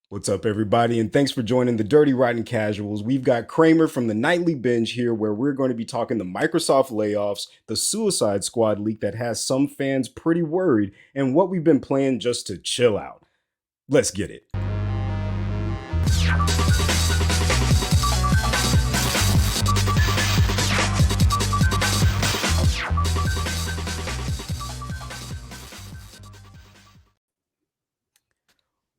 What's up, everybody? And thanks for joining the Dirty Rotten Casuals. We've got Kramer from the Nightly Binge here, where we're going to be talking the Microsoft layoffs, the Suicide Squad leak that has some fans pretty worried, and what we've been playing just to chill out. Let's get it.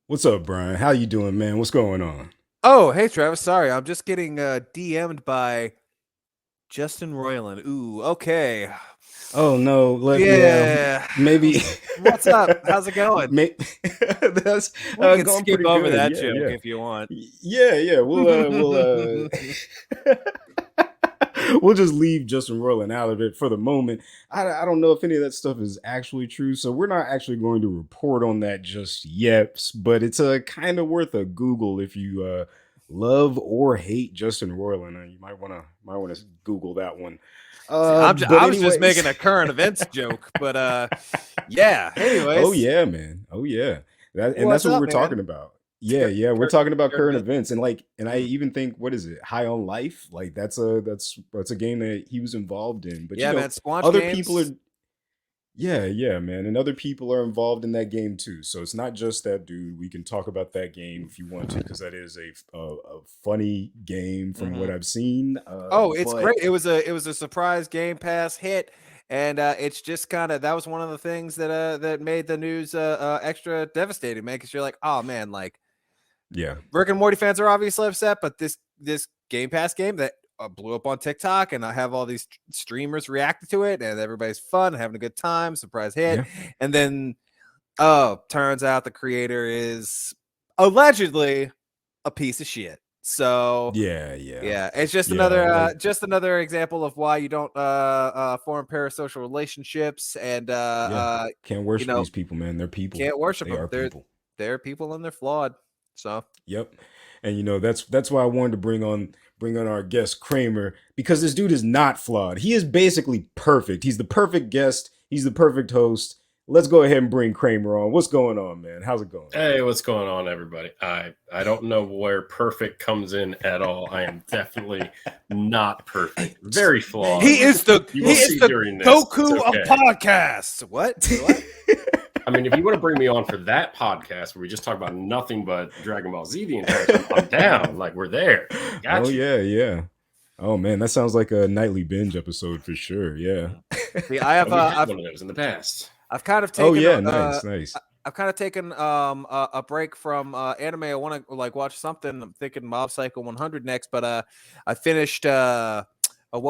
What's up, Brian? How you doing, man? What's going on? Oh, hey, Travis. Sorry, I'm just getting DM'd by Justin Roiland. Ooh, okay. Oh no, Yeah. maybe. What's up? How's it going? That's We can going skip pretty over good. that Yeah, joke yeah, if you want. yeah. We'll just leave Justin Roiland out of it for the moment. I don't know if any of that stuff is actually true, so we're not actually going to report on that just yet. But it's kind of worth a Google if you love or hate Justin Roiland. You might want to Google that one. I was just making a current events joke, but yeah. Anyways. Oh yeah, man. Oh yeah. That's what we're talking about. Yeah, we're talking about current events, and I even think, what is it, High on Life? Like that's a game that he was involved in. But yeah, man, Squanch other games. people are, yeah, man, and other people are involved in that game too. So it's not just that dude. We can talk about that game if you want to, because that is a funny game from what I've seen. It's great. It was a surprise Game Pass hit. And it's just kind of, that was one of the things that made the news extra devastating, man. Because you're like, oh man, like, yeah, Rick and Morty fans are obviously upset, but this Game Pass game that blew up on TikTok, and I have all these streamers reacting to it, and everybody's fun, having a good time, surprise hit, and then turns out the creator is allegedly a piece of shit. So yeah. It's just another example of why you don't form parasocial relationships, and can't worship these people, man. They're people. Can't worship them. They're people and they're flawed. So yep. And that's why I wanted to bring on our guest Kramer, because this dude is not flawed. He is basically perfect. He's the perfect guest. He's the perfect host. Let's go ahead and bring Kramer on. What's going on, man? How's it going? Hey, what's going on, everybody? I don't know where perfect comes in at all. I am definitely not perfect. Very flawed. He is the Goku of podcasts. What? I mean, if you want to bring me on for that podcast where we just talk about nothing but Dragon Ball Z the entire time, I'm down. Like, we're there. Gotcha. Yeah. Oh man, that sounds like a Nightly Binge episode for sure. Yeah. See, I've one of those in the past. I've kind of taken. Nice. I've kind of taken a break from anime. I want to watch something. I'm thinking Mob Psycho 100 next, but I finished what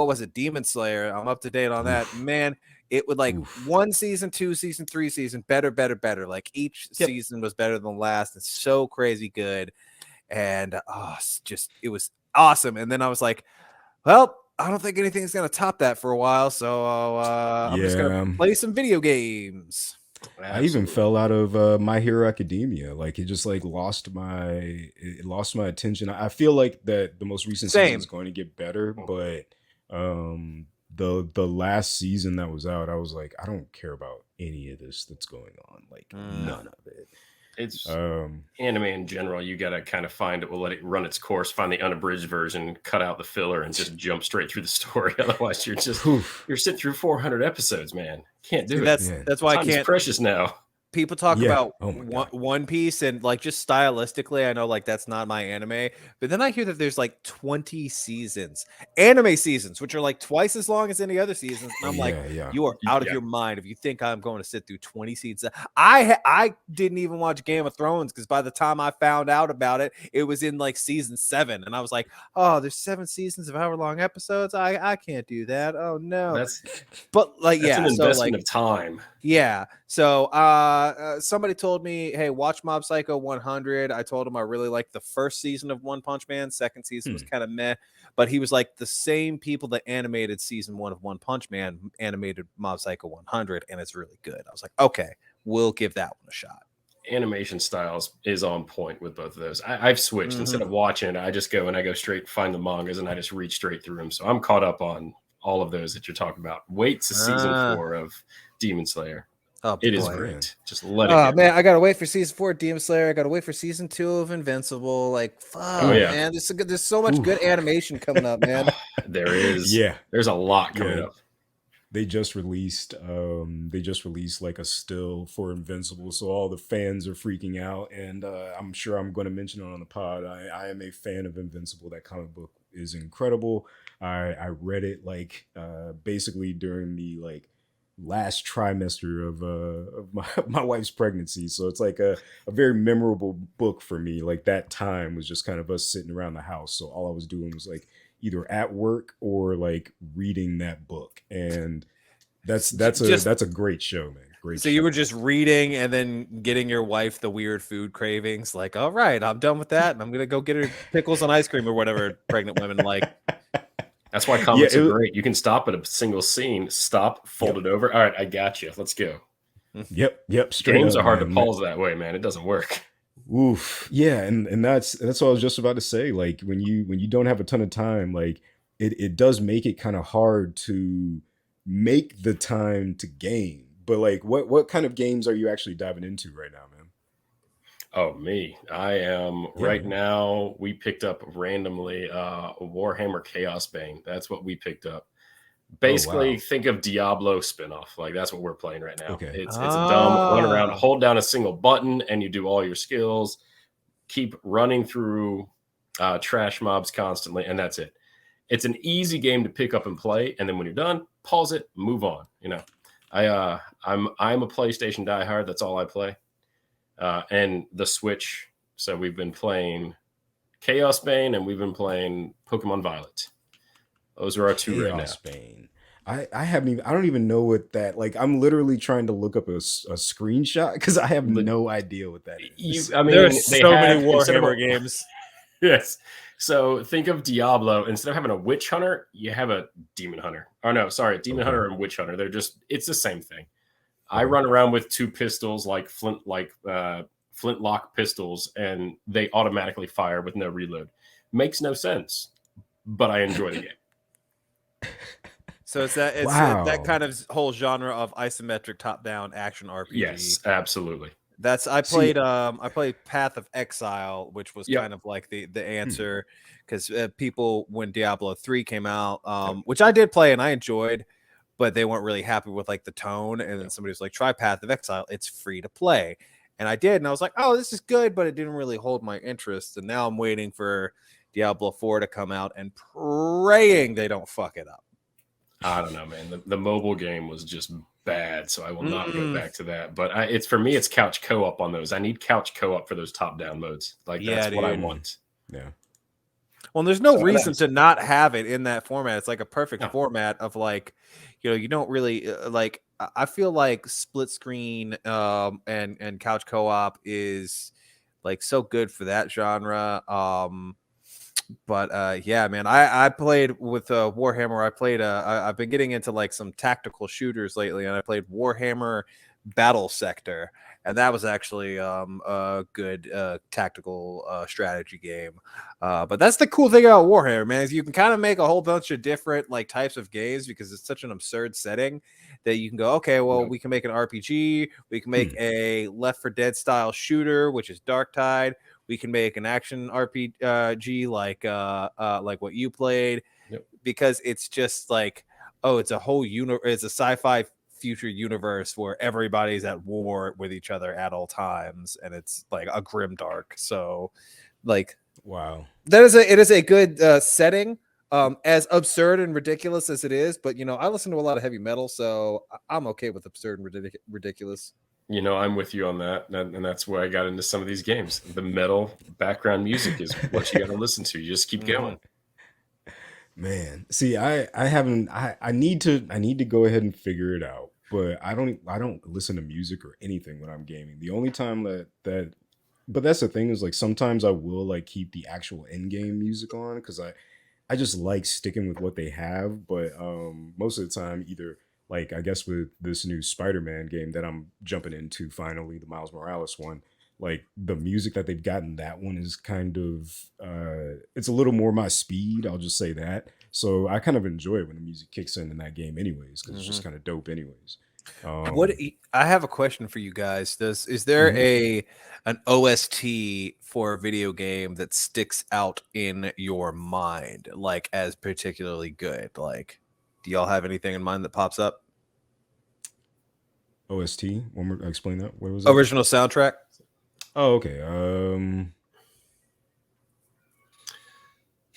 was it, Demon Slayer. I'm up to date on that. Man, it would one season, 2 season, 3 season, better. Like each season was better than the last. It's so crazy good, and it was awesome. And then I was like, well, I don't think anything's gonna top that for a while, so I'm just gonna play some video games. I even fell out of My Hero Academia. Like, it just lost my attention. I feel like that the most recent season is going to get better, but the last season that was out, I was like, I don't care about any of this that's going on. Like, none of it. It's anime in general. You got to kind of find it. We'll let it run its course, find the unabridged version, cut out the filler, and just jump straight through the story. Otherwise, you're sitting through 400 episodes, man. Can't do it. That's why I can't. It's precious now. People talk about One Piece, and just stylistically, I know that's not my anime, but then I hear that there's 20 seasons, anime seasons, which are twice as long as any other seasons. And I'm you are out of your mind if you think I'm going to sit through 20 seasons. I didn't even watch Game of Thrones, because by the time I found out about it, it was in season 7, and I was like, oh, there's 7 seasons of hour long episodes. I can't do that. Oh no. That's an investment of time. Yeah. So somebody told me, hey, watch Mob Psycho 100. I told him I really liked the first season of One Punch Man. Second season was kind of meh. But he was like, the same people that animated season 1 of One Punch Man animated Mob Psycho 100, and it's really good. I was like, okay, we'll give that one a shot. Animation styles is on point with both of those. I've switched. Instead of watching it, I just go straight, find the mangas, and I just read straight through them. So I'm caught up on all of those that you're talking about. Wait to season 4 of Demon Slayer. Oh It is boy. great. Just let it Oh go. man, I gotta wait for season 4 of Demon Slayer. I gotta wait for season 2 of Invincible. Like, Oh fuck, yeah, man. There's so much good animation coming up, man. there is. Yeah, There's a lot coming yeah. up. They just released like a still for Invincible, so all the fans are freaking out, and I'm sure I'm going to mention it on the pod. I am a fan of Invincible. That comic book is incredible. I read it like basically during the like last trimester of my wife's pregnancy, so it's like a very memorable book for me. Like that time was just kind of us sitting around the house, so all I was doing was like either at work or like reading that book, and Just that's a great show, man. Great so show. you were just reading and then getting your wife the weird food cravings. Like, all right, I'm done with that, and I'm gonna go get her pickles and ice cream or whatever pregnant women like. That's why Yeah, comics are great. You can stop at a single scene, stop, fold yep, it over. All right, I got you. Let's go. yep, straight Games up, are hard to man. pause that way, man. It doesn't work. Oof, yeah, and that's what I was just about to say. Like when you don't have a ton of time, like it does make it kind of hard to make the time to game. But like, what kind of games are you actually diving into right now, man? Oh, me. I am Yeah, right yeah. now. We picked up randomly Warhammer Chaos Bane. That's what we picked up. Oh Basically, wow. think of Diablo spinoff. Like that's what we're playing right now. Okay. It's a dumb run around, Ah, hold down a single button, and you do all your skills. Keep running through trash mobs constantly, and that's it. It's an easy game to pick up and play, and then when you're done, pause it, move on. I'm a PlayStation diehard. That's all I play, and the Switch. So we've been playing Chaos Bane, and we've been playing Pokemon Violet. Those are our two right now. Chaos Bane. I haven't even I don't even know what that like. I'm literally trying to look up a screenshot because I have But no idea what that is. I there are mean, they so many have instead of Warhammer games. yes. So think of Diablo. Instead of having a witch hunter, you have a demon hunter. Or no, sorry, demon Okay. hunter and witch hunter. It's the same thing. I Okay. run around with two pistols like flintlock pistols, and they automatically fire with no reload. Makes no sense, but I enjoy the game. So it's that Wow. kind of whole genre of isometric top-down action RPG. Yes, absolutely. I See, played Path of Exile, which was Yep. kind of like the hmm, answer because people when Diablo 3 came out, yep, which I did play and I enjoyed, but they weren't really happy with like the tone. And then yep. somebody was like, "Try Path of Exile. It's free to play." And I did, and I was like, "Oh, this is good," but it didn't really hold my interest. And now I'm waiting for Diablo 4 to come out and praying they don't fuck it up. I don't know, man. The mobile game was just bad, so I will not go Mm, back to that. But it's for me, it's couch co-op on those. I need couch co-op for those top-down modes. Like yeah, that's what I dude. Mm, want. yeah. Well, there's no So reason to not have it in that format. It's like a perfect no, format of like, you don't really like. I feel like split screen and couch co-op is like so good for that genre. But yeah, man, I played with Warhammer. I've been getting into like some tactical shooters lately, and I played Warhammer Battle Sector, and that was actually a good tactical strategy game. But that's the cool thing about Warhammer, man, is you can kind of make a whole bunch of different like types of games because it's such an absurd setting that you can go, okay, well, no. we can make an RPG, we can make Hmm. a Left 4 Dead style shooter, which is Dark Tide. We can make an action RPG like what you played Yep. because it's just like, oh, it's a whole it's a sci-fi future universe where everybody's at war with each other at all times, and it's like a grim dark. So like Wow. it is a good setting, as absurd and ridiculous as it is, but I listen to a lot of heavy metal, so I'm okay with absurd and ridiculous. I'm with you on that, and that's where I got into some of these games. The metal background music is what you got to listen to. You just keep Mm-hmm. going. Man, see, I haven't. I need to go ahead and figure it out. But I don't listen to music or anything when I'm gaming. The only time but that's the thing is like sometimes I will like keep the actual in game music on because I just like sticking with what they have. But most of the time, either like I guess with this new Spider-Man game that I'm jumping into finally, the Miles Morales one, like the music that they've gotten that one is kind of it's a little more my speed. I'll just say that. So I kind of enjoy it when the music kicks in that game, anyways, because it's Mm-hmm. just kind of dope, anyways. What I have a question for you guys. Is there an OST for a video game that sticks out in your mind, like as particularly good? Like, do y'all have anything in mind that pops up? OST? One more, explain that. What was that? Original soundtrack. Oh, okay.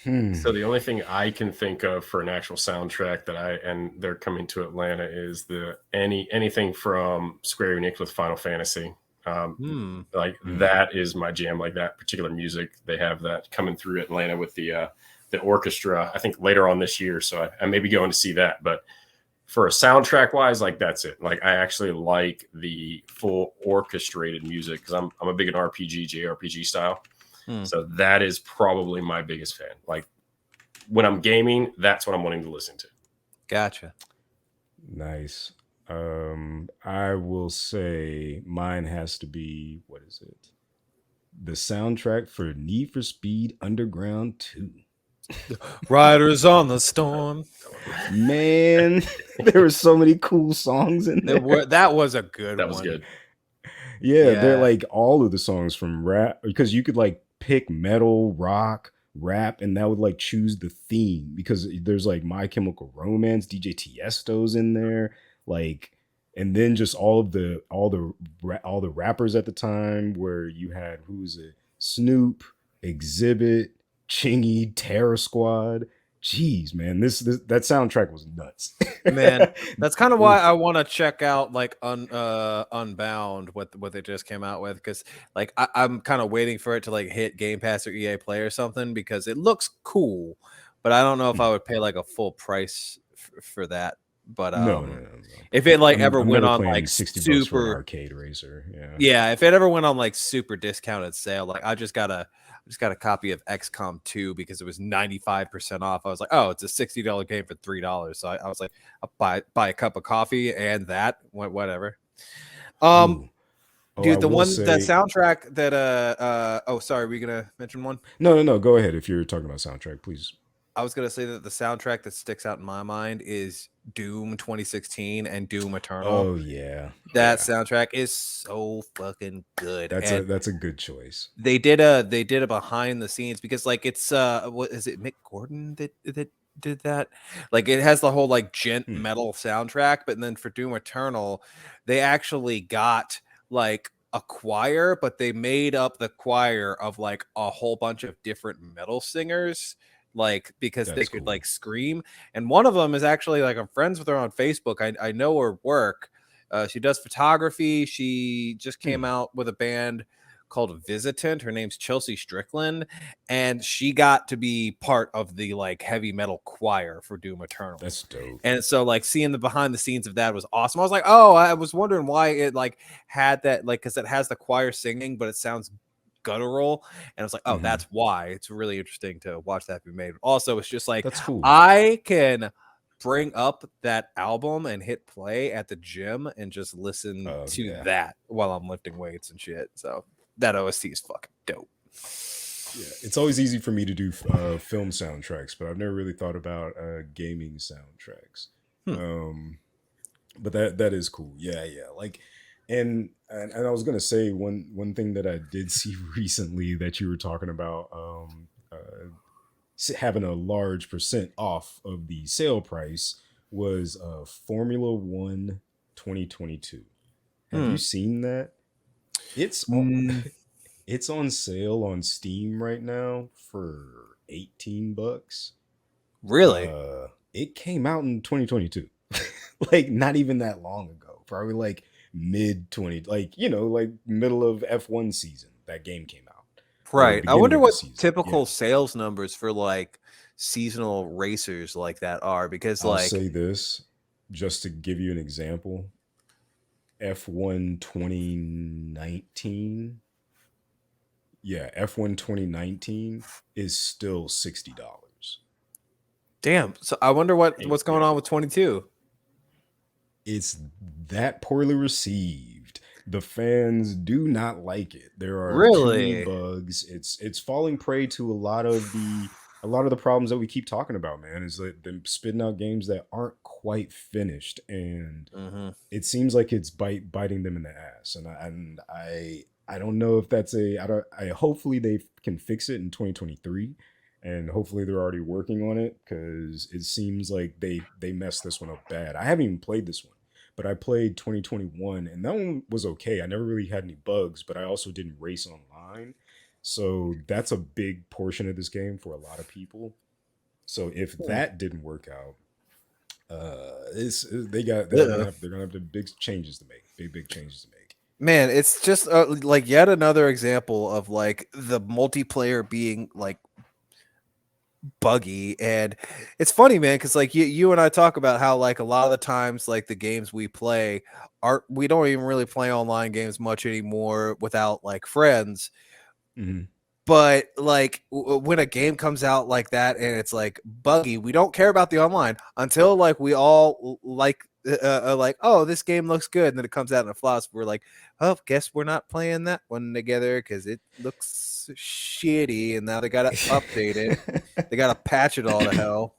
So the only thing I can think of for an actual soundtrack and they're coming to Atlanta is anything from Square Enix with Final Fantasy. That is my jam. Like that particular music, they have that coming through Atlanta with the orchestra. I think later on this year, so I may be going to see that. But for a soundtrack wise, like that's it. Like I actually like the full orchestrated music because I'm a big an RPG, JRPG style. So that is probably my biggest fan. Like when I'm gaming, that's what I'm wanting to listen to. Gotcha. Nice. I will say mine has to be, what is it? The soundtrack for Need for Speed Underground 2. Riders on the Storm. Man, there were so many cool songs in there. That was a good one. That was good. Yeah, they're like all of the songs from rap, because you could like pick metal, rock, rap, and that would like choose the theme, because there's like My Chemical Romance, DJ Tiesto's in there, like, and then just all the rappers at the time, where you had, who was it? Snoop, Exhibit, Chingy, Terror Squad. Jeez, man, that soundtrack was nuts. Man, that's kind of why I want to check out like Unbound, what they just came out with, because like I'm kind of waiting for it to like hit Game Pass or EA Play or something, because it looks cool, but I don't know if I would pay like a full price for that. But no. If it like I'm went never on playing like $60 for an super arcade racer, if it ever went on like super discounted sale, like I just got a copy of XCOM 2 because it was 95% off. I was like, oh, it's a $60 game for $3. So I was like, I'll buy a cup of coffee and that, whatever. Dude, the soundtrack that sorry, were you gonna mention one? No, go ahead. If you're talking about soundtrack, please. I was gonna say that the soundtrack that sticks out in my mind is Doom 2016 and Doom Eternal. Oh yeah, that soundtrack is so fucking good. That's a good choice. They did a behind the scenes, because like it's what is it, Mick Gordon that did that? Like it has the whole like gent metal soundtrack, but then for Doom Eternal, they actually got like a choir, but they made up the choir of like a whole bunch of different metal singers, like because they could like scream. And one of them is actually like, I'm friends with her on Facebook. I know her work. She does photography. She just came out with a band called Visitant. Her name's Chelsea Strickland, and she got to be part of the like heavy metal choir for Doom Eternal. That's dope. And so like seeing the behind the scenes of that was awesome. I was like, oh, I was wondering why it like had that, like, because it has the choir singing, but it sounds guttural, and I was like, oh, that's why. It's really interesting to watch that be made. Also, it's just like, that's cool. I can bring up that album and hit play at the gym and just listen to that while I'm lifting weights and shit. So that OST is fucking dope. Yeah, it's always easy for me to do film soundtracks, but I've never really thought about gaming soundtracks. But that is cool. Yeah. Like, and I was gonna say one thing that I did see recently that you were talking about, having a large percent off of the sale price, was Formula One 2022. Have you seen that? It's on sale on Steam right now for $18. Really? It came out in 2022. Like not even that long ago. Probably like mid 20, like, like middle of F1 season that game came out. Right. I wonder what typical sales numbers for like seasonal racers like that are, because I'll say this just to give you an example. F1 2019. Yeah, F1 2019 is still $60. Damn. So I wonder what's going on with 22. It's that poorly received. The fans do not like it. There are too many bugs. It's falling prey to a lot of the a lot of the problems that we keep talking about, man, is that them spitting out games that aren't quite finished, and Mm-hmm. it seems like it's biting them in the ass. I don't know if that's a I don't I hopefully they can fix it in 2023, and hopefully they're already working on it, because it seems like they messed this one up bad. I haven't even played this one, but I played 2021, and that one was okay. I never really had any bugs, but I also didn't race online. So that's a big portion of this game for a lot of people. So if that didn't work out, Yeah. they're gonna have the big changes to make, big changes to make. Man, it's just like yet another example of like the multiplayer being like buggy. And it's funny, man, because like you and I talk about how like a lot of the times like the games we play are we don't even really play online games much anymore without like friends. Mhm. But like when a game comes out like that and it's like buggy, we don't care about the online until like we all like, oh, this game looks good, and then it comes out in a flops. We're like, oh, guess we're not playing that one together because it looks shitty, and now they gotta update it. They gotta patch it all to hell.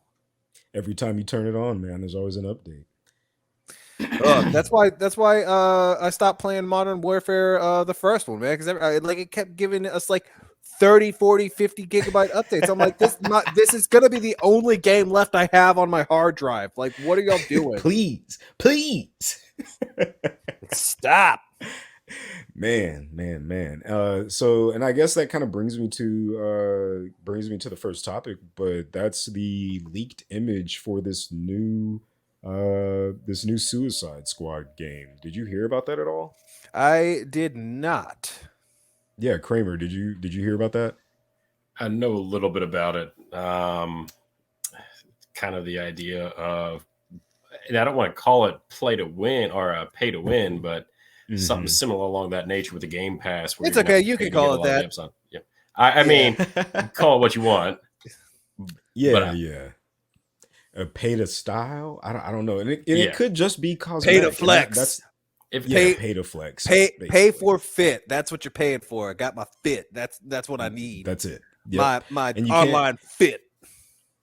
Every time you turn it on, man, there's always an update. That's why I stopped playing Modern Warfare the first one, man, because like it kept giving us like 30, 40, 50 gigabyte updates. I'm like, this is gonna be the only game left I have on my hard drive. Like, what are y'all doing? Please. Stop. Man. So, and I guess that kind of brings me to the first topic, but that's the leaked image for this new Suicide Squad game. Did you hear about that at all? I did not. Yeah, Kramer, did you hear about that? I know a little bit about it. Kind of the idea of, and I don't want to call it play to win or pay to win, but something similar along that nature with the Game Pass. Where It's you're gonna okay. have to You pay can to get call a it lot of that. the episodes. Yeah. I mean, call it what you want. Yeah, But, yeah. A pay to style? I don't know. And it Yeah. could just be Pay cosmetic. to and flex. that's if yeah, Pay- pay to flex. Pay basically. for fit. That's what you're paying for. I got my fit. That's what I need. That's it. Yep. My And you can't, online fit.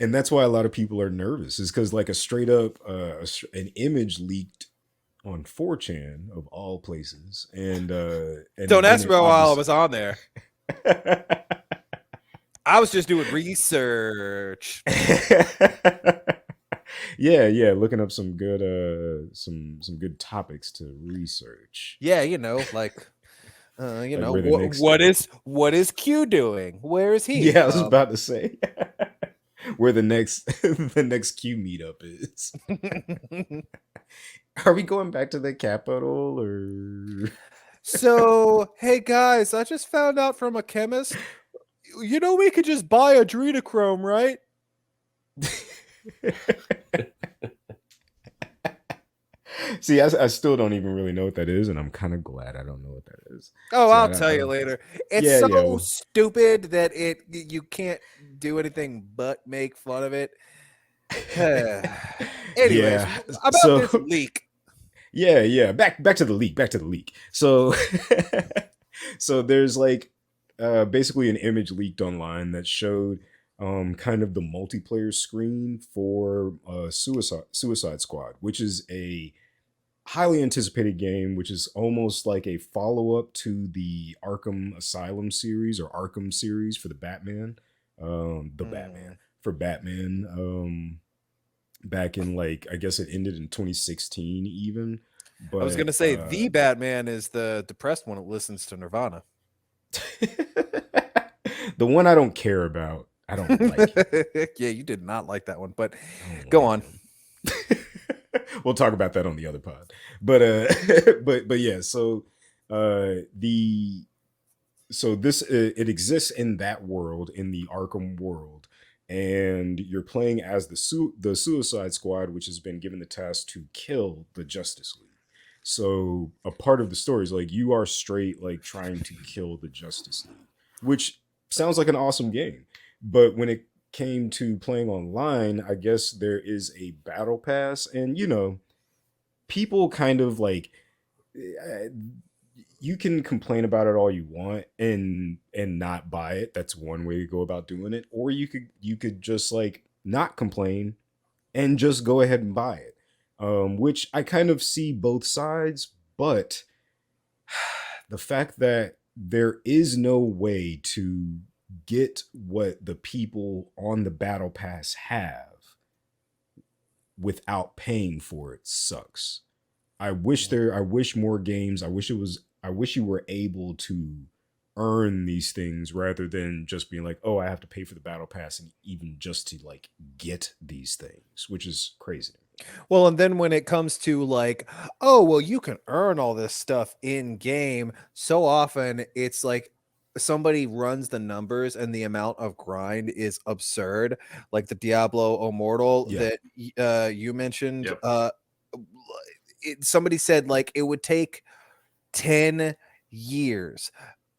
and that's why a lot of people are nervous, is because like a straight up an image leaked on 4chan of all places, and Don't then ask it me while I obviously was on there. I was just doing research. yeah, looking up some good some good topics to research. Yeah, like Like where the next what is Q doing? Where is he? Yeah, I was about to say where the next the next Q meetup is. Are we going back to the Capitol or So, hey guys, I just found out from a chemist. We could just buy adrenochrome, right? See, I still don't even really know what that is, and I'm kind of glad I don't know what that is. Oh, See, I'll tell you later. It's Yeah, so well. stupid that you can't do anything but make fun of it. Anyways, Yeah. about So this leak. yeah. Back to the leak. Back to the leak. So so there's like basically an image leaked online that showed kind of the multiplayer screen for Suicide Squad, which is a highly anticipated game, which is almost like a follow-up to the Arkham Asylum series or Arkham series for the Batman. Batman for Batman. Back in like, I guess it ended in 2016 even. But I was gonna say the Batman is the depressed one that listens to Nirvana. the one I don't care about. I don't like. Yeah, you did not like that one, but I don't go like on. him. We'll talk about that on the other pod. But but yeah, so the so this it exists in that world, in the Arkham world, and you're playing as the Suicide Squad, which has been given the task to kill the Justice League. So a part of the story is like you are straight like trying to kill the Justice League, which sounds like an awesome game. But when it came to playing online, I guess there is a battle pass, and people kind of like you can complain about it all you want and not buy it. That's one way to go about doing it. Or you could just like not complain and just go ahead and buy it. Which I kind of see both sides, but the fact that there is no way to get what the people on the battle pass have without paying for it sucks. I wish more games, I wish you were able to earn these things rather than just being like, oh, I have to pay for the battle pass and even just to like get these things, which is crazy. Well, and then when it comes to like, oh, well, you can earn all this stuff in game, so often it's like somebody runs the numbers and the amount of grind is absurd. Like the Diablo Immortal Yeah. that you mentioned. Yep. Somebody said like it would take 10 years,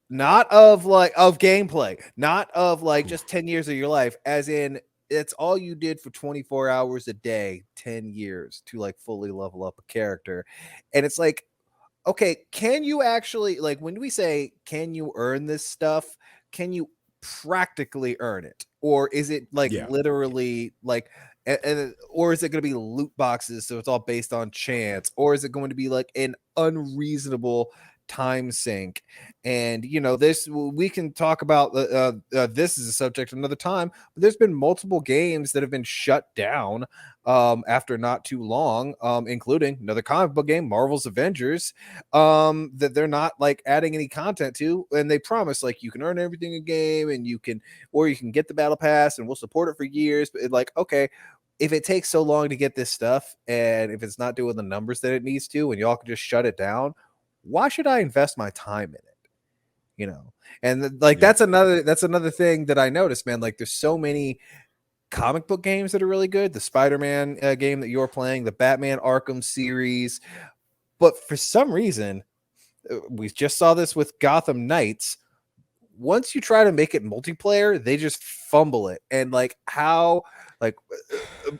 not of like of gameplay, not of like just 10 years of your life, as in it's all you did for 24 hours a day, 10 years to like fully level up a character. And it's like, okay, can you actually, like, when we say, can you earn this stuff? Can you practically earn it? Or is it like Yeah. literally like, or is it going to be loot boxes? So it's all based on chance, or is it going to be like an unreasonable time sink? And you know, this we can talk about this is a subject another time, but there's been multiple games that have been shut down after not too long, including another comic book game, Marvel's Avengers, that they're not like adding any content to, and they promise like you can earn everything in game and you can, or you can get the battle pass and we'll support it for years. But like, okay, if it takes so long to get this stuff and if it's not doing the numbers that it needs to and y'all can just shut it down, why should I invest my time in it? You know, and like Yep. that's another thing that I noticed, man. Like there's so many comic book games that are really good. The Spider-Man game that you're playing, the Batman Arkham series, but for some reason, we just saw this with Gotham Knights. Once you try to make it multiplayer, they just fumble it. And like how, like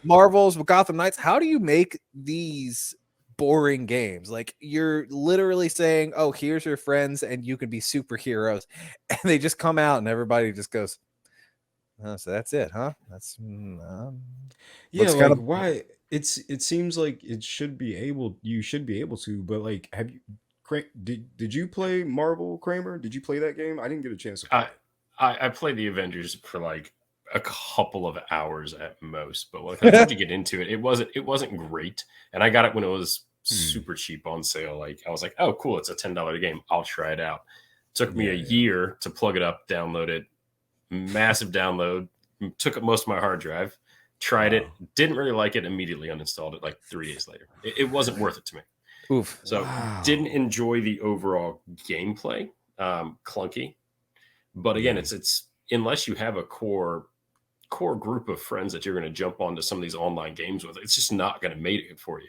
Marvel's with Gotham Knights, how do you make these boring games? Like you're literally saying, "Oh, here's your friends, and you can be superheroes," and they just come out, and everybody just goes, "Oh, so that's it, huh? That's Yeah, looks kind like of." why it seems like it should be able you should be able to, but like have you did you play Marvel, Kramer? Did you play that game? I didn't get a chance to play I, it. I played the Avengers for like a couple of hours at most, but like I tried to get into it. It wasn't great, and I got it when it was Hmm. super cheap on sale. Like I was like, oh cool, it's a $10 game. I'll try it out. Took me a Yeah, yeah. year to plug it up, download it. Massive download. Took up most of my hard drive. Tried it. Wow. Didn't really like it. Immediately uninstalled it like 3 days later. It wasn't worth it to me. Oof. So didn't Wow. enjoy the overall gameplay. Clunky. But again, Yeah. it's unless you have a core group of friends that you're going to jump onto some of these online games with, it's just not going to make it for you.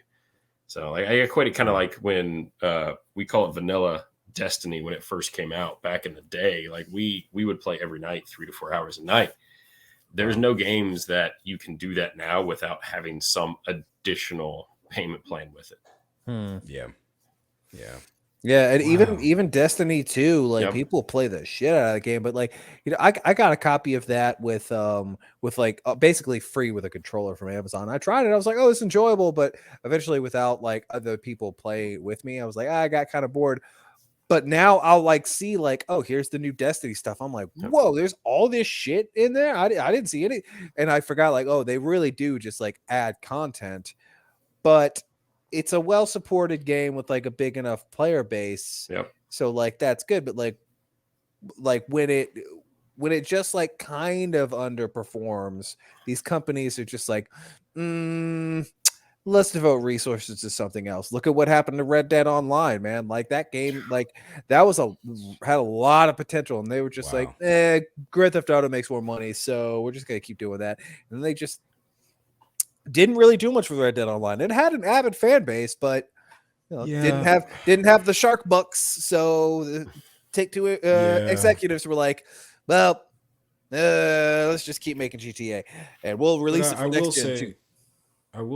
So I equate it kind of Yeah. like when we call it vanilla Destiny when it first came out back in the day. Like we would play every night, 3 to 4 hours a night. There's Wow. no games that you can do that now without having some additional payment plan with it. Yeah. Yeah. Yeah, and even Wow. even Destiny 2, like Yep. people play the shit out of the game, but like you know, I got a copy of that with like basically free with a controller from Amazon. I tried it, I was like, oh, it's enjoyable, but eventually without like other people play with me, I was like, I got kind of bored. But now I'll like see like, oh, here's the new Destiny stuff. I'm like, Yep. whoa, there's all this shit in there. I didn't see any, and I forgot like, oh, they really do just like add content, but it's a well supported game with like a big enough player base. Yep. So like that's good, but like when it just like kind of underperforms, these companies are just like, mm, let's devote resources to something else. Look at what happened to Red Dead Online, man. Like that game, like that was had a lot of potential, and they were just like, Wow. Grand Theft Auto makes more money, so we're just gonna keep doing that. And they just didn't really do much with Red Dead Online. It had an avid fan base, but you know, Yeah. didn't have the shark bucks. So the Take Two Yeah. executives were like, well, let's just keep making GTA, and we'll But release it I for will next gen too.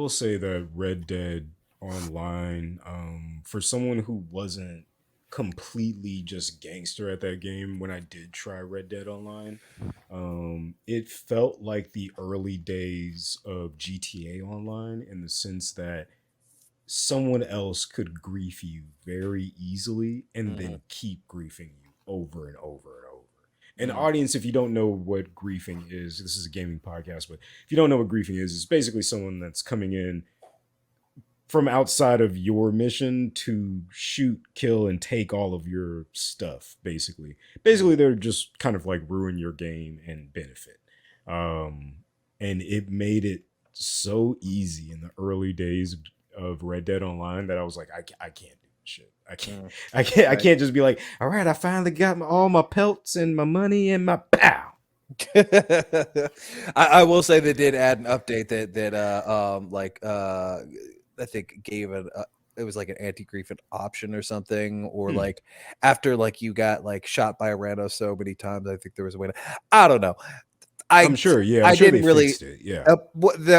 say that Red Dead Online, for someone who wasn't completely just gangster at that game when I did try Red Dead Online. It felt like the early days of GTA Online in the sense that someone else could grief you very easily and Mhm. then keep griefing you over and over and over. And Mhm. audience, if you don't know what griefing is, this is a gaming podcast, but if you don't know what griefing is, it's basically someone that's coming in from outside of your mission to shoot, kill, and take all of your stuff. Basically, they're just kind of like ruin your game and benefit. Um, and it made it so easy in the early days of Red Dead Online that I was like, I can't do this shit. I can't, Mhm. I Right. can't just be like, all right, I finally got all my pelts and my money and my pow. I will say they did add an update that I think gave it was like an anti-griefing option or something, or like after like you got like shot by a rando so many times, I think there was a way to, I don't know. I'm sure, yeah, I'm I sure they didn't really fixed it, yeah.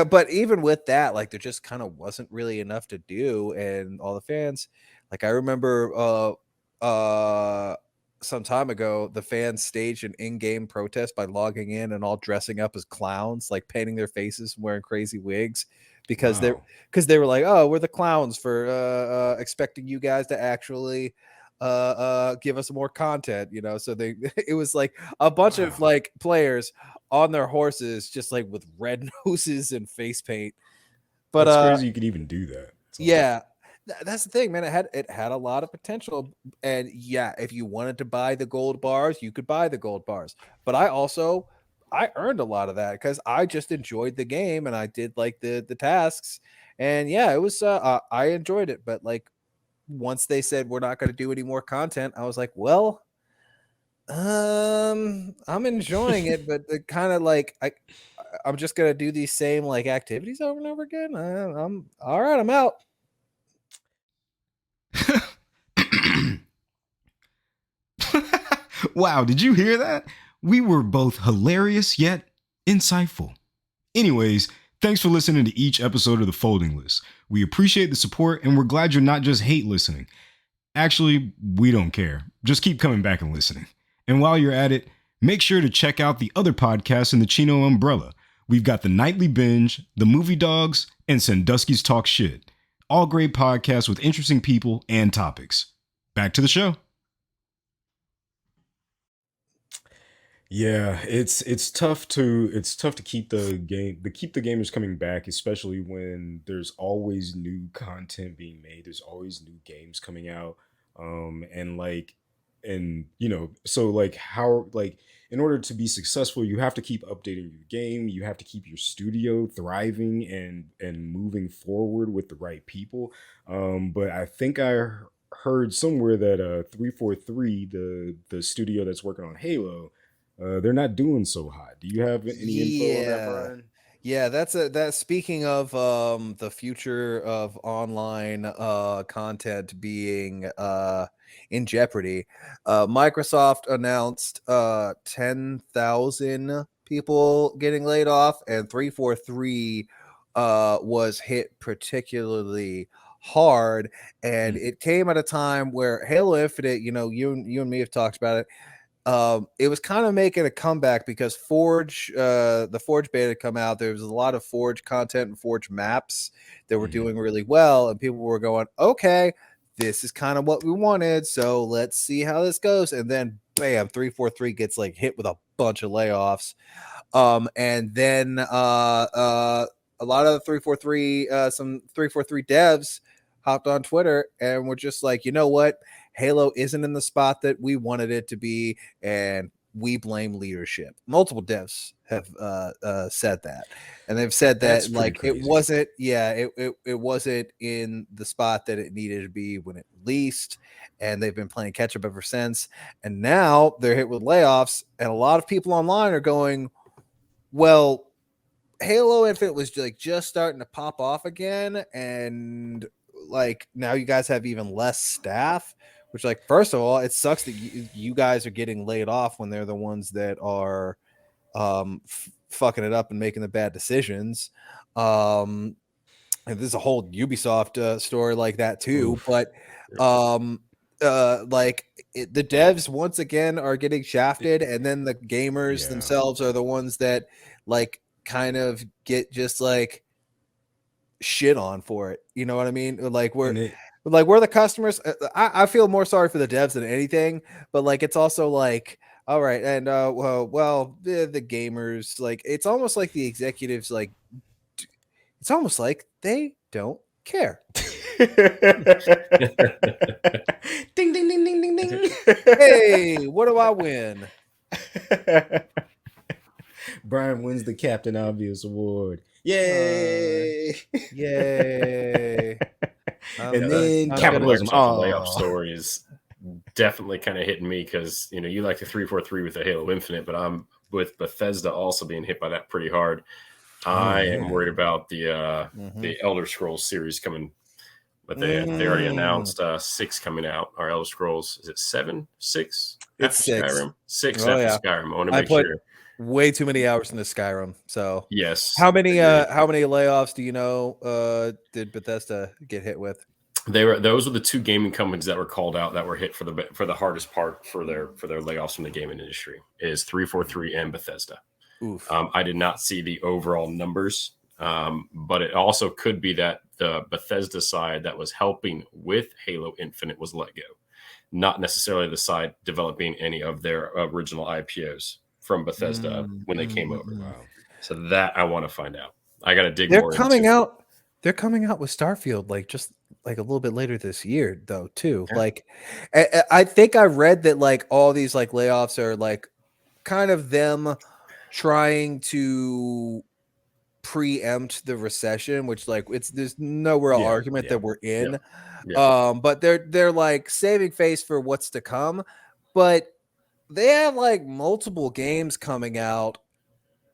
but even with that, like there just kind of wasn't really enough to do, and all the fans, like I remember some time ago, the fans staged an in-game protest by logging in and all dressing up as clowns, like painting their faces and wearing crazy wigs because Wow. they were like, oh, we're the clowns for expecting you guys to actually give us more content, you know. So they it was like a bunch of Wow. like players on their horses just like with red noses and face paint. But That's crazy you could even do that. It's awesome. yeah, that's the thing, man. It had a lot of potential, and yeah, if you wanted to buy the gold bars, you could buy the gold bars. But I earned a lot of that because I just enjoyed the game and I did like the tasks, and yeah, it was I enjoyed it. But like once they said we're not going to do any more content, I was like, well, I'm enjoying it, but it kind of like I'm just gonna do these same like activities over and over again. I'm all right. I'm out. Wow, did you hear that? We were both hilarious yet insightful. Anyways, thanks for listening to each episode of The Folding List. We appreciate the support and we're glad you're not just hate listening. Actually, we don't care. Just keep coming back and listening. And while you're at it, make sure to check out the other podcasts in the Chino umbrella. We've got the Nightly Binge, the Movie Dogs, and Sandusky's Talk Shit. All great podcasts with interesting people and topics. Back to the show. Yeah, it's tough to keep the gamers coming back, especially when there's always new content being made. There's always new games coming out. And like and so like how like in order to be successful, you have to keep updating your game, you have to keep your studio thriving and moving forward with the right people. But I think heard somewhere that 343, the studio that's working on Halo, they're not doing so hot. Do you have any info on that, Yeah. Brian? Yeah, that's speaking of the future of online content being in jeopardy. Microsoft announced 10,000 people getting laid off, and 343 was hit particularly hard, and Mm, it came at a time where Halo Infinite, you know, you and me have talked about it. It was kind of making a comeback because Forge, the Forge beta had come out. There was a lot of Forge content and Forge maps that were mhm. doing really well, and people were going, "Okay, this is kind of what we wanted, so let's see how this goes." And then, bam, 343 gets like hit with a bunch of layoffs. And then a lot of the 343, some 343 devs hopped on Twitter and were just like, you know what? Halo isn't in the spot that we wanted it to be, and we blame leadership. Multiple devs have said that, and they've said That's that pretty like it crazy. wasn't, yeah, it wasn't in the spot that it needed to be when it released, and they've been playing catch up ever since. And now they're hit with layoffs, and a lot of people online are going, well, Halo Infinite was like just starting to pop off again, and like now you guys have even less staff. Which, like, first of all, it sucks that you guys are getting laid off when they're the ones that are fucking it up and making the bad decisions. And there's a whole Ubisoft story like that too. Oof. But um, the devs once again are getting shafted, and then the gamers themselves are the ones that like kind of get just like shit on for it. You know what I mean? Like we're the customers. I feel more sorry for the devs than anything, but like it's also like, all right, and the gamers, like it's almost like the executives, like it's almost like they don't care. Ding ding ding ding ding ding. Hey, what do I win? Brian wins the Captain Obvious Award. Yay! Yay! And then that capitalism. Microsoft layoff story is definitely kind of hitting me because you like the 343 with the Halo Infinite, but I'm with Bethesda also being hit by that pretty hard. I am worried about the Elder Scrolls series coming, but they already announced 6 coming out. Our Elder Scrolls, is it 7, 6? It's 6. Skyrim. 6 after Skyrim. I want to make sure. Way too many hours into Skyrim. So yes. How many layoffs do you know did Bethesda get hit with? Those were the 2 gaming companies that were called out that were hit for the hardest part for their layoffs from the gaming industry is 343 and Bethesda. Oof. I did not see the overall numbers, but it also could be that the Bethesda side that was helping with Halo Infinite was let go, not necessarily the side developing any of their original IPOs from Bethesda when they came over. Wow. So that I want to find out. I got to dig They're more coming into out. They're coming out with Starfield just a little bit later this year, though, too. Yeah. Like, I think I read that all these layoffs are kind of them trying to preempt the recession, which there's no real argument that we're in. But they're saving face for what's to come. But they have multiple games coming out.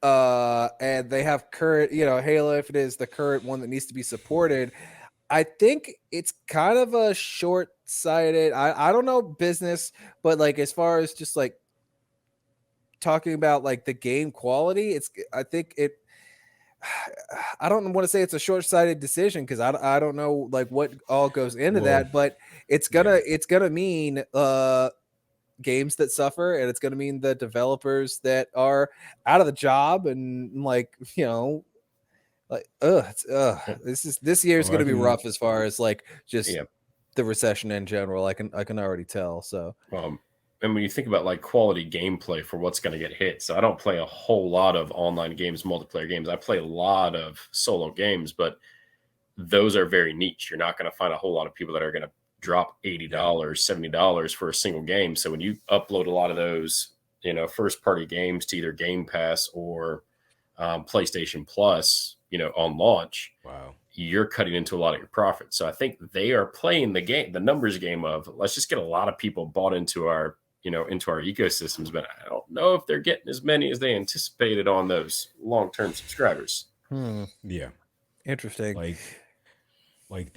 And they have current, Halo, if it is the current one that needs to be supported. I think it's kind of a short-sighted. I don't know business, but as far as just talking about the game quality, I think it. I don't want to say it's a short-sighted decision because I don't know what all goes into that, but it's gonna mean games that suffer, and it's going to mean the developers that are out of the job, and this year is going to be rough as far as the recession in general. I can already tell. So and when you think about quality gameplay for what's going to get hit, so I don't play a whole lot of online games, multiplayer games. I play a lot of solo games, but those are very niche. You're not going to find a whole lot of people that are going to drop $80, $70 for a single game. So when you upload a lot of those, first party games to either Game Pass or PlayStation Plus, on launch, you're cutting into a lot of your profit. So I think they are playing the numbers game of let's just get a lot of people bought into our, into our ecosystems. But I don't know if they're getting as many as they anticipated on those long-term subscribers. Yeah. Interesting. Like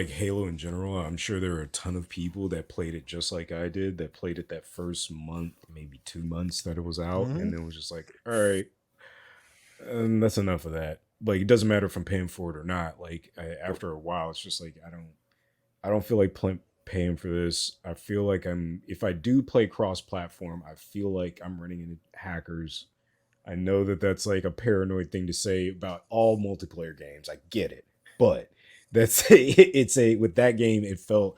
Halo in general, I'm sure there are a ton of people that played it just like I did, that played it that first month, maybe 2 months that it was out, and then was just like, all right, that's enough of that. It doesn't matter if I'm paying for it or not. After a while, it's just I don't feel like paying for this. I feel like if I do play cross-platform, I feel like I'm running into hackers. I know that that's a paranoid thing to say about all multiplayer games. I get it, but with that game, it felt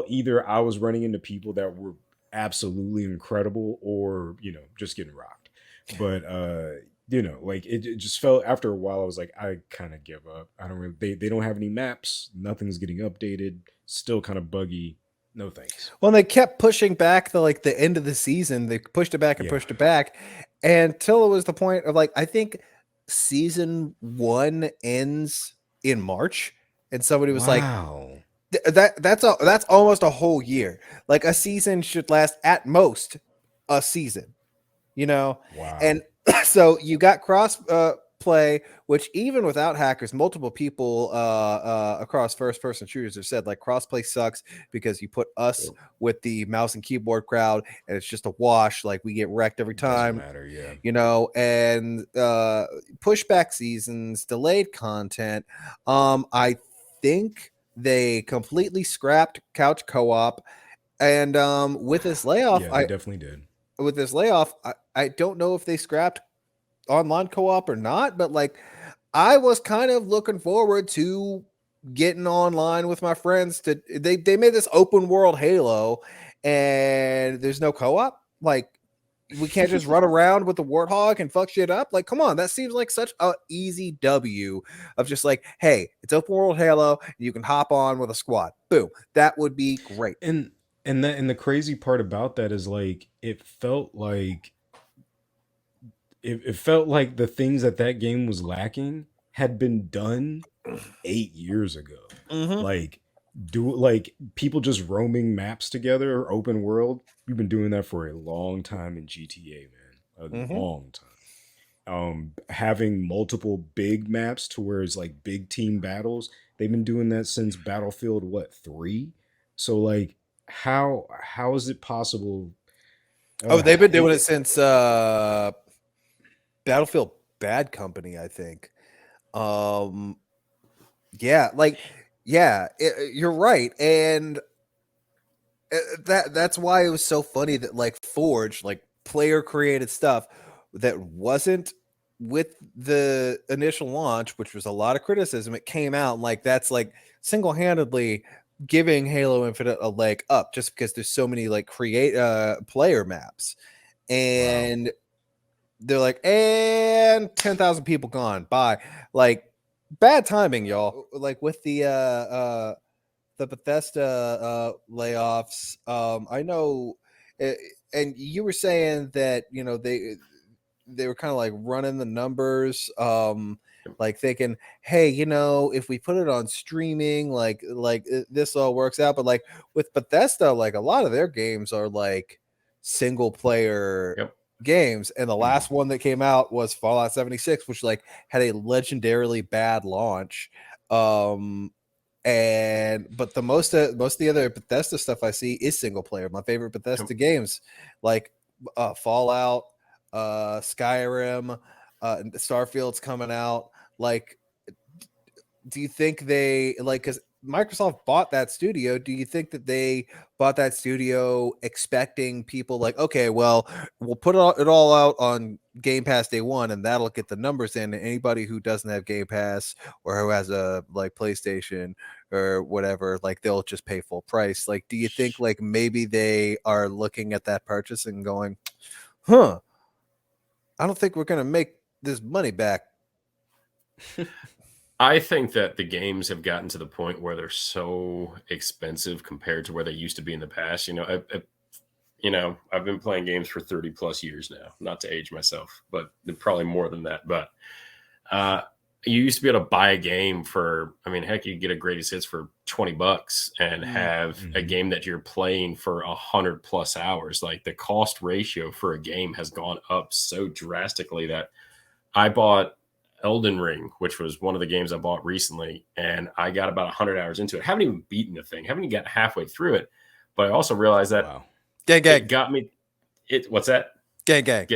either I was running into people that were absolutely incredible or just getting rocked. But it just felt after a while I was like, I kind of give up. I don't really they don't have any maps, nothing's getting updated, still kind of buggy. No thanks. Well, they kept pushing back the end of the season. They pushed it back and pushed it back until it was the point of I think season 1 ends in March. And somebody was that's almost a whole year. A season should last at most a season, Wow. And so you got cross play, which even without hackers, multiple people across first-person shooters have said crossplay sucks because you put us with the mouse and keyboard crowd, and it's just a wash. We get wrecked every time. Doesn't matter, and pushback seasons, delayed content. I think they completely scrapped couch co-op, And with this layoff, Yeah, they definitely did. I don't know if they scrapped online co-op or not, but like I was kind of looking forward to getting online with my friends to they made this open world Halo and there's no co-op. Like we can't just run around with the warthog and fuck shit up. Like, come on, that seems like such a easy W of just like, hey, it's open world Halo, and you can hop on with a squad. Boom. That would be great. And the crazy part about that is like it felt like the things that game was lacking had been done 8 years ago. Mm-hmm. Like like people just roaming maps together or open world. We've been doing that for a long time in GTA, man. A long time. Having multiple big maps to where it's like big team battles. They've been doing that since Battlefield 3? So like how is it possible? Oh, they've been doing it since Battlefield Bad Company, I think. Yeah, like you're right, and that's why it was so funny that like Forge, like player created stuff that wasn't with the initial launch, which was a lot of criticism. It came out and like that's like single handedly giving Halo Infinite a leg up just because there's so many like player maps and they're like, and 10,000 people gone. Bye. Like, bad timing, y'all. Like with the Bethesda layoffs. I know, and you were saying that you know they were kind of like running the numbers, like thinking, hey, you know, if we put it on streaming, this all works out. But like with Bethesda, like a lot of their games are like single player games, and the last one that came out was Fallout 76, which like had a legendarily bad launch. But the most of the other Bethesda stuff I see is single player. My favorite Bethesda games, like Fallout, Skyrim, Starfield's coming out. Like, do you think they like because Microsoft bought that studio? Do you think that they bought that studio expecting people like, okay, well, we'll put it all out on Game Pass day one, and that'll get the numbers in. And anybody who doesn't have Game Pass or who has a like PlayStation or whatever, like they'll just pay full price. Like, do you think like maybe they are looking at that purchase and going, huh? I don't think we're gonna make this money back. I think that the games have gotten to the point where they're so expensive compared to where they used to be in the past. I've been playing games for 30 plus years now, not to age myself, but probably more than that. But you used to be able to buy a game for, I mean, heck, you get a greatest hits for $20 and have a game that you're playing for 100 plus hours. Like the cost ratio for a game has gone up so drastically that I bought Elden Ring, which was one of the games I bought recently, and I got about 100 hours into it. I haven't even beaten the thing. Haven't even got halfway through it. But I also realized that it got me. What's that? Gang. Gang.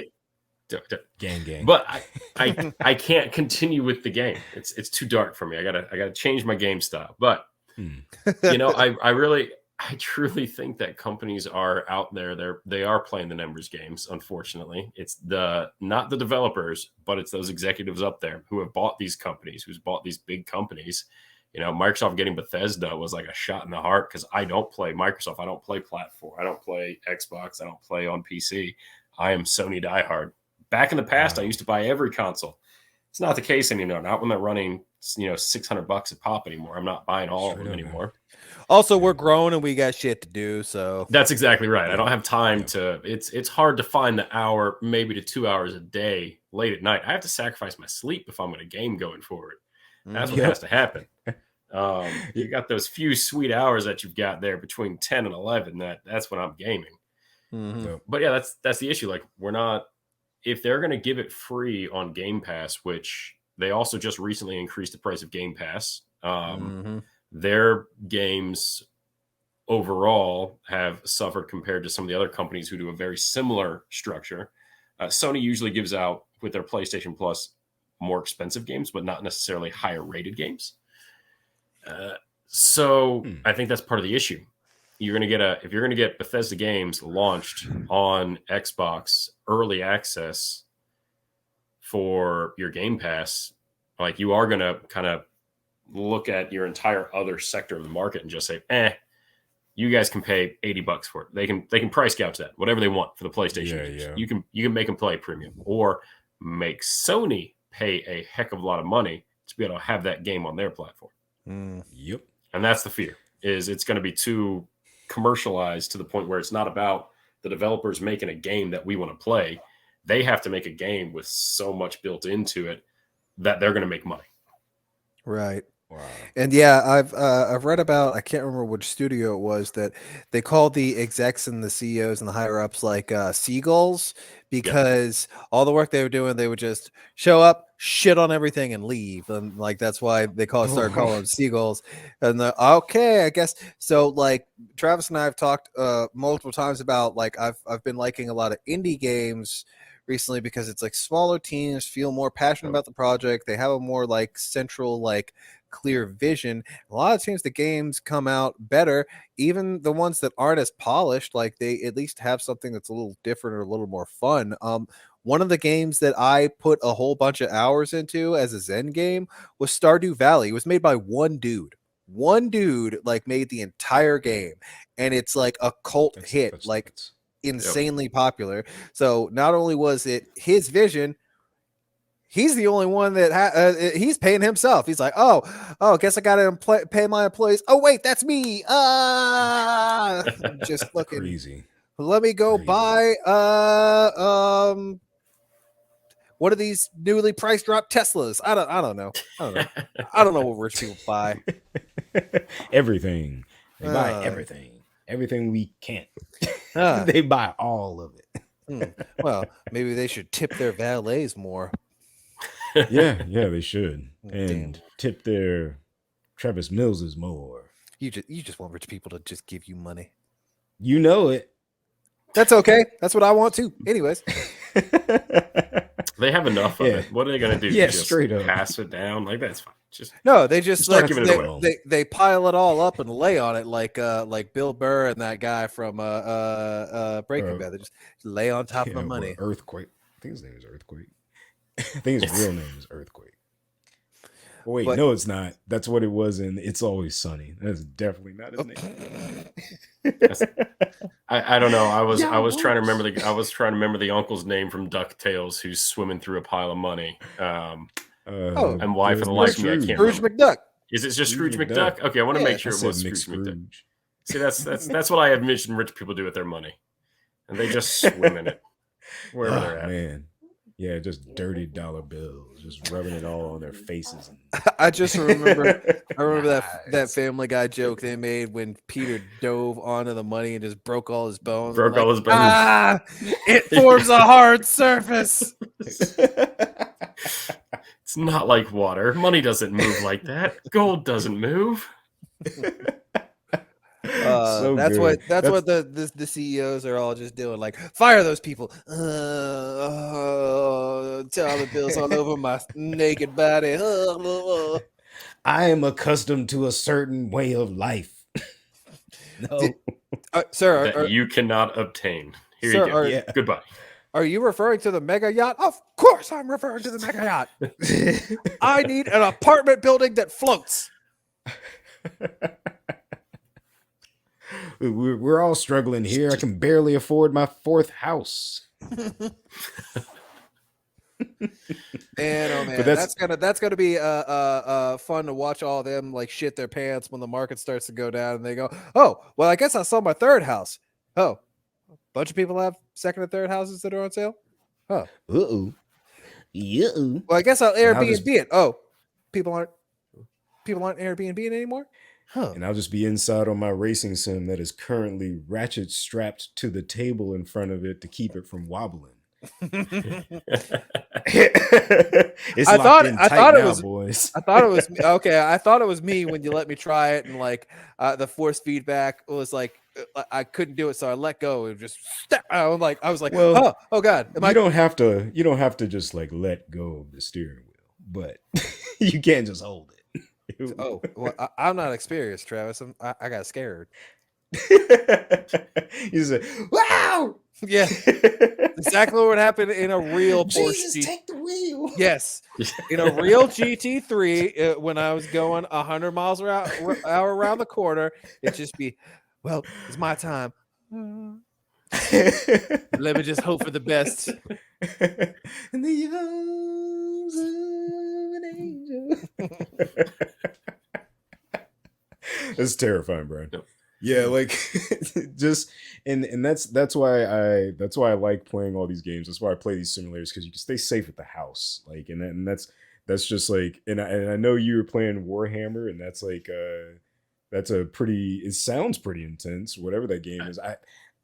But I can't continue with the game. It's too dark for me. I gotta change my game style. But I truly think that companies are out there. They are playing the numbers games. Unfortunately, it's not the developers, but it's those executives up there who have bought these companies, who's bought these big companies. Microsoft getting Bethesda was like a shot in the heart because I don't play Microsoft. I don't play platform. I don't play Xbox. I don't play on PC. I am Sony diehard. Back in the past, I used to buy every console. It's not the case anymore. Not when they're running, $600 a pop anymore. I'm not buying all of them anymore. Also, we're grown and we got shit to do. So that's exactly right. I don't have time to. It's hard to find the hour, maybe to 2 hours a day late at night. I have to sacrifice my sleep if I'm in a game going forward. That's what has to happen. You got those few sweet hours that you've got there between 10 and 11. That's when I'm gaming. But yeah, that's the issue. Like we're not. If they're going to give it free on Game Pass, which they also just recently increased the price of Game Pass, their games overall have suffered compared to some of the other companies who do a very similar structure. Sony usually gives out with their PlayStation Plus more expensive games, but not necessarily higher rated games. So I think that's part of the issue. you're gonna get if you're gonna get Bethesda games launched on Xbox early access for your Game Pass, like you are gonna kind of look at your entire other sector of the market and just say, you guys can pay $80 for it. They can price gouge that, whatever they want for the PlayStation users. Yeah. You can make them play premium, or make Sony pay a heck of a lot of money to be able to have that game on their platform. Yep. And that's the fear, is it's going to be too commercialized to the point where it's not about the developers making a game that we want to play. They have to make a game with so much built into it that they're going to make money. Right. Wow. And yeah, I've read about, I can't remember which studio it was, that they called the execs and the CEOs and the higher ups like seagulls, because all the work they were doing, they would just show up, shit on everything, and leave. And like that's why they started calling them seagulls. And okay, I guess so. Like Travis and I have talked multiple times about, like I've been liking a lot of indie games recently because it's like smaller teams feel more passionate about the project. They have a more like central, like clear vision. A lot of times the games come out better, even the ones that aren't as polished, like they at least have something that's a little different or a little more fun. One of the games that I put a whole bunch of hours into as a Zen game was Stardew Valley. It was made by one dude like made the entire game, and it's like a cult hit. That's insanely popular. So not only was it his vision, he's the only one that he's paying himself. He's like, oh, guess I gotta pay my employees. Oh wait, that's me. Just fucking crazy. Let me go buy one of these newly price dropped Teslas. I don't know. I don't know what rich people buy. Everything. They buy everything. Everything we can't. They buy all of it. Well, maybe they should tip their valets more. Yeah, they should. And tip their Travis Millses more. You just want rich people to just give you money. You know it. That's okay. That's what I want too. Anyways. They have enough of it. What are they going to do? Yeah, just straight up. Pass it down? Like, that's fine. No, they just start giving it away. They pile it all up and lay on it like Bill Burr and that guy from Breaking Bad. They just lay on top of the money. Earthquake. I think his name is Earthquake. I think his real name is Earthquake. Wait, no, it's not. That's what it was in It's Always Sunny. That's definitely not his name. I don't know. I was trying to remember the uncle's name from DuckTales who's swimming through a pile of money. And why for the life of me I can't Scrooge McDuck. Is it just Scrooge McDuck? Okay, I want to make sure it was Scrooge McDuck. See, that's what I envision rich people do with their money, and they just swim in it wherever they're at. Man. Yeah, just dirty dollar bills, just rubbing it all on their faces. I just remember, that Family Guy joke they made when Peter dove onto the money and just broke all his bones. It forms a hard surface. It's not like water. Money doesn't move like that. Gold doesn't move. That's what the CEOs are all just doing. Like, fire those people. Dollar bills all over my naked body. I am accustomed to a certain way of life. Sir, that you cannot obtain. Here you go. Goodbye. Are you referring to the mega yacht? Of course I'm referring to the mega yacht. I need an apartment building that floats. We're all struggling here. I can barely afford my fourth house. Man, but that's gonna be fun to watch all of them like shit their pants when the market starts to go down and they go, oh well, I guess I sold my third house. Oh, a bunch of people have second and third houses that are on sale. Oh, yeah. Well, I guess I'll Airbnb it. Oh, people aren't Airbnb anymore. Huh. And I'll just be inside on my racing sim that is currently ratchet strapped to the table in front of it to keep it from wobbling. It's I thought it was me when you let me try it, and like the force feedback was like I couldn't do it, so I let go and just I was like, well, oh god. You don't have to just like let go of the steering wheel, but you can't just hold it. Oh, well, I'm not experienced, Travis. I got scared. You say, "Wow!" Yeah, exactly what would happen in a real Porsche. Jesus, take the wheel. Yes, in a real GT3, when I was going 100 miles an hour around the corner, it'd just be, well, it's my time. Let me just hope for the best. In the arms of an angel. That's terrifying, Brian. Yep. Yeah, like just and that's why I like playing all these games. That's why I play these simulators, because you can stay safe at the house. Like and that's just like, and I know you were playing Warhammer, and that's like that's a pretty, it sounds pretty intense, whatever that game is.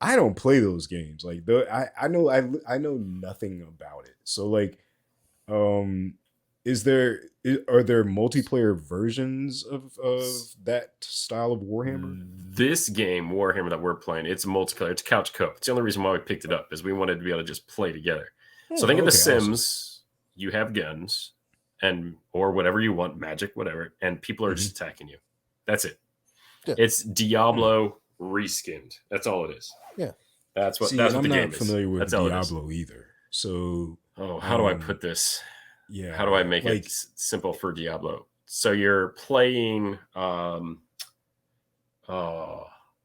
I don't play those games. Like I know nothing about it. So like are there multiplayer versions of that style of Warhammer? This game, Warhammer, that we're playing, it's multiplayer. It's couch co-op. It's the only reason why we picked it up, is we wanted to be able to just play together. So think of The Sims. Awesome. You have guns or whatever you want, magic, whatever, and people are just attacking you. That's it. Yeah. It's Diablo reskinned. That's all it is. Yeah. That's what the game is. I'm not familiar with Diablo either. So how do I put this? Yeah. How do I make it simple for Diablo? So you're playing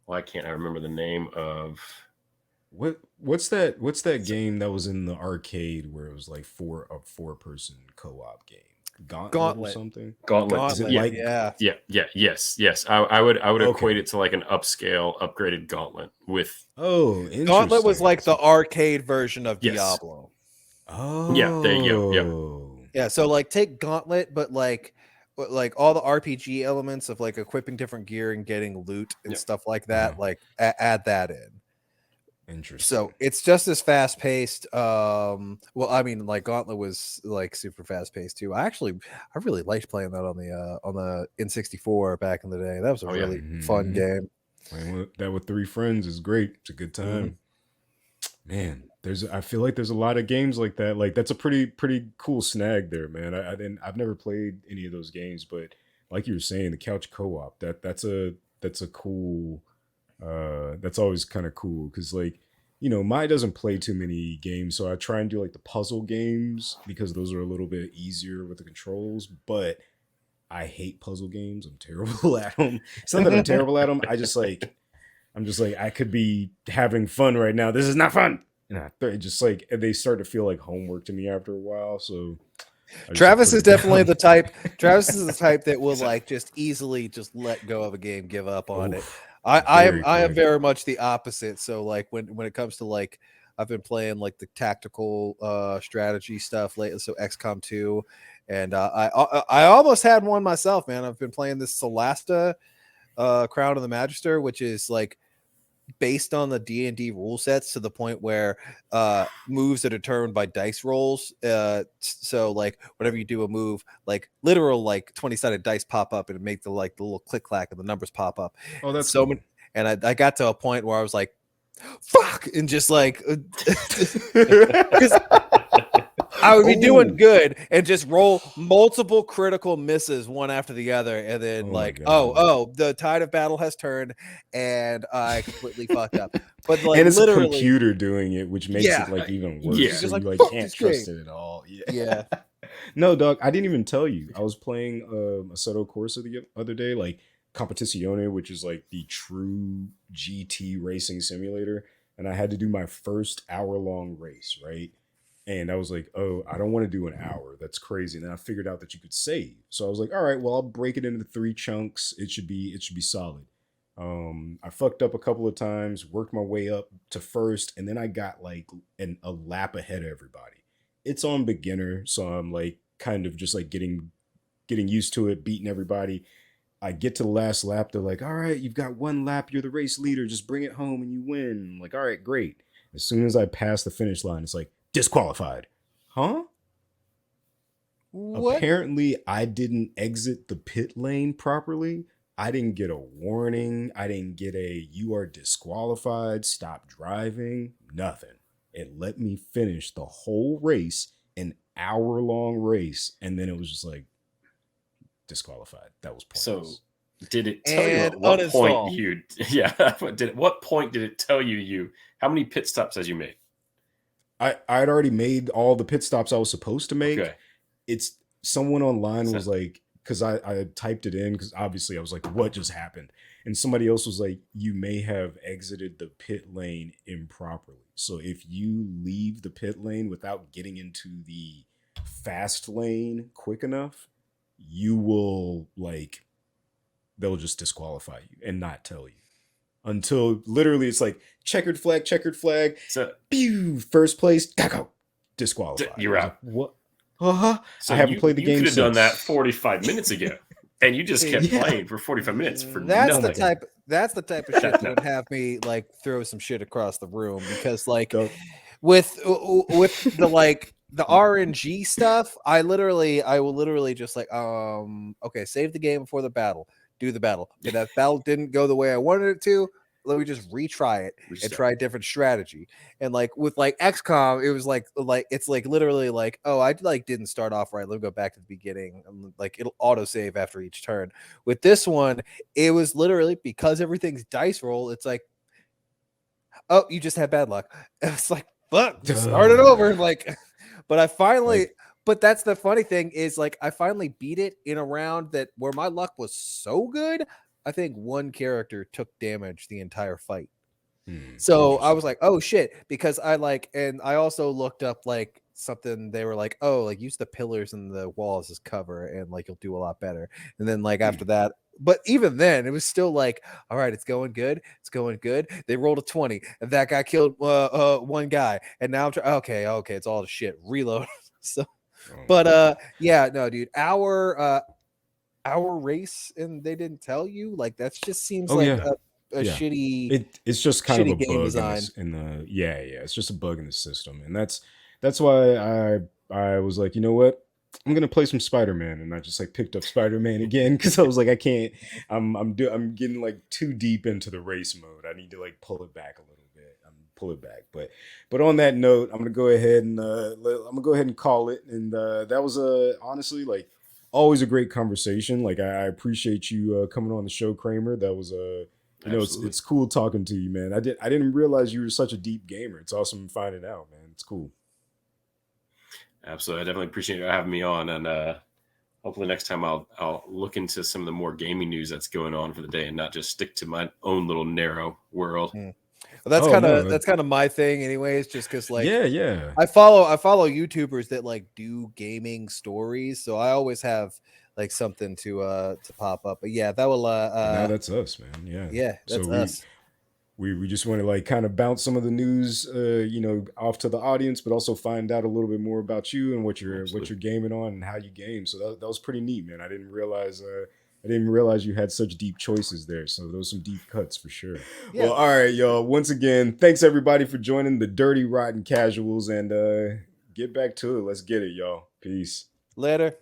why can't I remember the name of what's that game that was in the arcade where it was like a four-person co-op game? Gauntlet or something? Gauntlet. Is it like, yes. I would equate it to like an upscale, upgraded Gauntlet with. Oh, interesting. Gauntlet was like the arcade version of Diablo. Oh, yeah. There you go. Yeah. Yeah. So like take Gauntlet, but like all the RPG elements of like equipping different gear and getting loot and stuff like that. Like add that in. Interesting. So it's just as fast paced. Well, I mean, like Gauntlet was like super fast paced too. I really liked playing that on the N64 back in the day. That was a really fun game. Playing that with 3 friends is great. It's a good time. Man, I feel like there's a lot of games like that. Like that's a pretty cool snag there, man. I've never played any of those games, but like you were saying, the couch co-op, that's a cool. That's always kind of cool, because like, you know, Mai doesn't play too many games, so I try and do like the puzzle games because those are a little bit easier with the controls. But I hate puzzle games. I'm terrible at them. It's not that I'm terrible at them. I'm just like I could be having fun right now. This is not fun. And they start to feel like homework to me after a while. So Travis is definitely the type. Travis is the type that will like just easily just let go of a game, give up on it. I am very much the opposite. So like when it comes to like, I've been playing like the tactical strategy stuff lately. So XCOM 2, and I almost had one myself, man. I've been playing this Solasta Crown of the Magister, which is like based on the D&D rule sets to the point where moves are determined by dice rolls. So like whenever you do a move, like literal like 20-sided dice pop up and make the little click clack and the numbers pop up. Oh, that's so cool. And I got to a point where I was like, fuck, and just like because I would be doing good and just roll multiple critical misses one after the other, and then the tide of battle has turned and I completely fucked up. But like, and it's literally, a computer doing it, which makes it like even worse. Yeah. So like, you like can't trust it at all. Yeah. No, dog, I didn't even tell you. I was playing Assetto Corsa the other day, like Competizione, which is like the true GT racing simulator, and I had to do my first hour-long race, right? And I was like, oh, I don't want to do an hour. That's crazy. And then I figured out that you could save. So I was like, all right, well, I'll break it into 3 chunks. It should be solid. I fucked up a couple of times, worked my way up to first, and then I got like a lap ahead of everybody. It's on beginner, so I'm like kind of just like getting used to it, beating everybody. I get to the last lap. They're like, all right, you've got 1 lap. You're the race leader. Just bring it home and you win. I'm like, all right, great. As soon as I pass the finish line, it's like, disqualified. Huh? What? Apparently, I didn't exit the pit lane properly. I didn't get a warning. I didn't get you are disqualified, stop driving, nothing. It let me finish the whole race, an hour-long race, and then it was just like, disqualified. That was pointless. So Did it tell you and at what point uninstall. you? Yeah. What point did it tell you? How many pit stops has you made? I'd already made all the pit stops I was supposed to make. Okay. It's someone online So- was like, because I typed it in because obviously I was like, what just happened? And somebody else was like, you may have exited the pit lane improperly. So if you leave the pit lane without getting into the fast lane quick enough, you will like they'll just disqualify you and not tell you until literally it's like checkered flag, So pew, first place, go, disqualified. you're out. Like, what? Uh-huh. So I haven't played the you game could have since. done that 45 minutes ago, and you just kept Yeah. playing for 45 minutes for That's nothing. That's the type of shit that No. would have me like throw some shit across the room, because like Don't- with the like the RNG stuff, I will literally just like okay, save the game before the battle, do the battle. Okay, that battle didn't go the way I wanted it to. Let me just retry it and try a different strategy. And like with like XCOM, it was like it's like literally like, oh, I like didn't start off right. Let me go back to the beginning. Like it'll auto save after each turn. With this one, it was literally because everything's dice roll. It's like, oh, you just had bad luck. It's like, fuck, just start it over. Like, but I finally. But that's the funny thing is like I finally beat it in a round that where my luck was so good. I think one character took damage the entire fight. So I was like, oh shit, because I like, and I also looked up like something. They were like, oh, like use the pillars and the walls as cover, and like you'll do a lot better. And then like after that, but even then, it was still like, all right, it's going good. It's going good. They rolled a 20, and that guy killed one guy, and now I'm okay, it's all the shit. Reload. So, but yeah, no, dude, our race, and they didn't tell you, like that just seems a shitty. It's just kind of a game bug design. in the it's just a bug in the system, and that's why I was like, you know what, I'm gonna play some Spider-Man, and I just like picked up Spider-Man again because I was like, I can't, I'm getting like too deep into the race mode. I need to like pull it back a little bit. Pull it back, but on that note, I'm gonna go ahead and call it. And that was honestly like always a great conversation. Like I appreciate you coming on the show, Kramer. That was you know, it's cool talking to you, man. I didn't realize you were such a deep gamer. It's awesome finding out, man. It's cool. Absolutely. I definitely appreciate you having me on. And hopefully next time I'll look into some of the more gaming news that's going on for the day and not just stick to my own little narrow world. Well, that's kind of my thing anyways, just because like I follow YouTubers that like do gaming stories, so I always have like something to pop up. But yeah, that will now that's us, man. Yeah, that's us. We just want to like kind of bounce some of the news you know, off to the audience, but also find out a little bit more about you and what you're gaming on and how you game. So that was pretty neat, man. I didn't realize you had such deep choices there. So those some deep cuts for sure. Yeah. Well, all right, y'all. Once again, thanks everybody for joining the Dirty Rotten Casuals, and get back to it. Let's get it, y'all. Peace. Later.